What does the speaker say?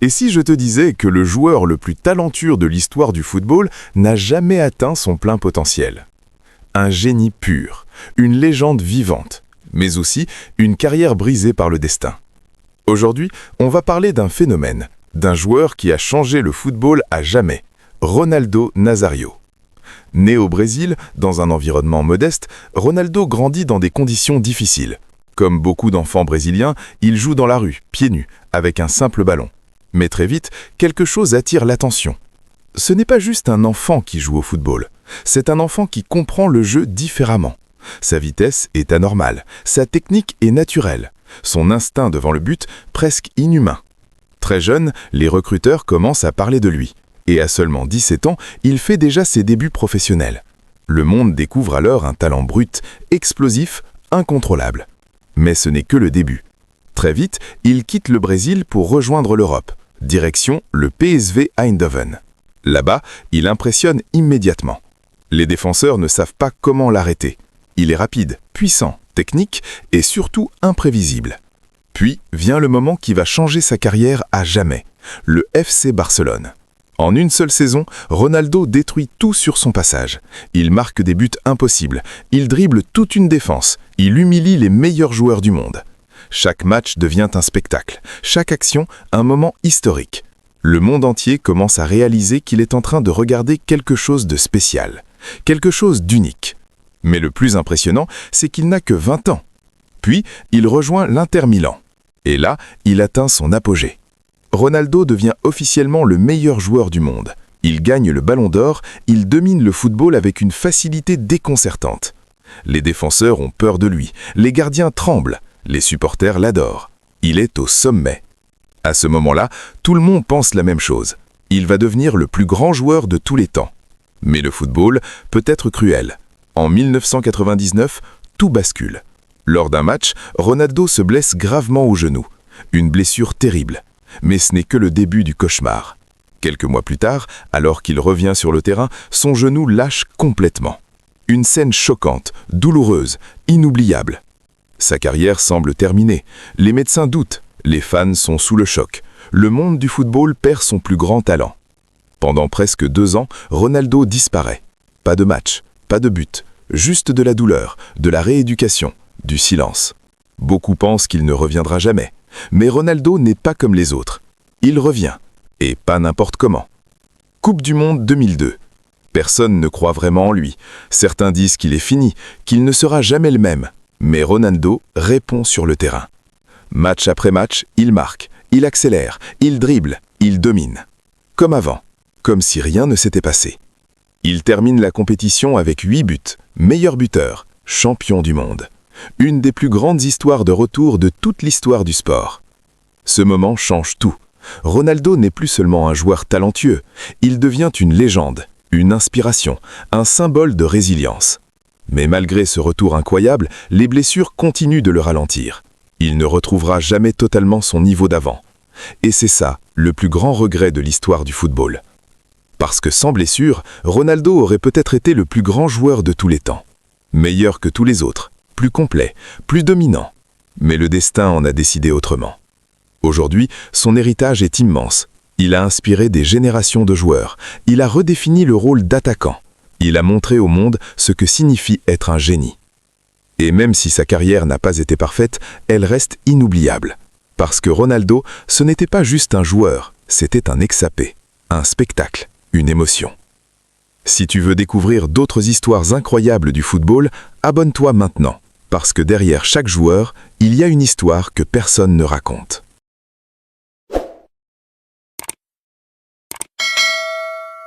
Et si je te disais que le joueur le plus talentueux de l'histoire du football n'a jamais atteint son plein potentiel? Un génie pur, une légende vivante, mais aussi une carrière brisée par le destin. Aujourd'hui, on va parler d'un phénomène, d'un joueur qui a changé le football à jamais, Ronaldo Nazário. Né au Brésil, dans un environnement modeste, Ronaldo grandit dans des conditions difficiles. Comme beaucoup d'enfants brésiliens, il joue dans la rue, pieds nus, avec un simple ballon. Mais très vite, quelque chose attire l'attention. Ce n'est pas juste un enfant qui joue au football, c'est un enfant qui comprend le jeu différemment. Sa vitesse est anormale, sa technique est naturelle, son instinct devant le but presque inhumain. Très jeune, les recruteurs commencent à parler de lui. Et à seulement 17 ans, il fait déjà ses débuts professionnels. Le monde découvre alors un talent brut, explosif, incontrôlable. Mais ce n'est que le début. Très vite, il quitte le Brésil pour rejoindre l'Europe. Direction le PSV Eindhoven. Là-bas, il impressionne immédiatement. Les défenseurs ne savent pas comment l'arrêter. Il est rapide, puissant, technique et surtout imprévisible. Puis vient le moment qui va changer sa carrière à jamais, le FC Barcelone. En une seule saison, Ronaldo détruit tout sur son passage. Il marque des buts impossibles, il dribble toute une défense, il humilie les meilleurs joueurs du monde. Chaque match devient un spectacle, chaque action un moment historique. Le monde entier commence à réaliser qu'il est en train de regarder quelque chose de spécial, quelque chose d'unique. Mais le plus impressionnant, c'est qu'il n'a que 20 ans. Puis, il rejoint l'Inter Milan. Et là, il atteint son apogée. Ronaldo devient officiellement le meilleur joueur du monde. Il gagne le Ballon d'Or, il domine le football avec une facilité déconcertante. Les défenseurs ont peur de lui, les gardiens tremblent, les supporters l'adorent. Il est au sommet. À ce moment-là, tout le monde pense la même chose. Il va devenir le plus grand joueur de tous les temps. Mais le football peut être cruel. En 1999, tout bascule. Lors d'un match, Ronaldo se blesse gravement au genou. Une blessure terrible. Mais ce n'est que le début du cauchemar. Quelques mois plus tard, alors qu'il revient sur le terrain, son genou lâche complètement. Une scène choquante, douloureuse, inoubliable. Sa carrière semble terminée. Les médecins doutent, les fans sont sous le choc. Le monde du football perd son plus grand talent. Pendant presque 2 ans, Ronaldo disparaît. Pas de match, pas de but, juste de la douleur, de la rééducation, du silence. Beaucoup pensent qu'il ne reviendra jamais. Mais Ronaldo n'est pas comme les autres. Il revient, et pas n'importe comment. Coupe du Monde 2002. Personne ne croit vraiment en lui. Certains disent qu'il est fini, qu'il ne sera jamais le même. Mais Ronaldo répond sur le terrain. Match après match, il marque, il accélère, il dribble, il domine. Comme avant, comme si rien ne s'était passé. Il termine la compétition avec 8 buts, meilleur buteur, champion du monde. Une des plus grandes histoires de retour de toute l'histoire du sport. Ce moment change tout. Ronaldo n'est plus seulement un joueur talentueux, il devient une légende, une inspiration, un symbole de résilience. Mais malgré ce retour incroyable, les blessures continuent de le ralentir. Il ne retrouvera jamais totalement son niveau d'avant. Et c'est ça, le plus grand regret de l'histoire du football. Parce que sans blessure, Ronaldo aurait peut-être été le plus grand joueur de tous les temps. Meilleur que tous les autres. Plus complet, plus dominant. Mais le destin en a décidé autrement. Aujourd'hui, son héritage est immense. Il a inspiré des générations de joueurs. Il a redéfini le rôle d'attaquant. Il a montré au monde ce que signifie être un génie. Et même si sa carrière n'a pas été parfaite, elle reste inoubliable. Parce que Ronaldo, ce n'était pas juste un joueur, c'était un ex-apé, un spectacle, une émotion. Si tu veux découvrir d'autres histoires incroyables du football, abonne-toi maintenant. Parce que derrière chaque joueur, il y a une histoire que personne ne raconte.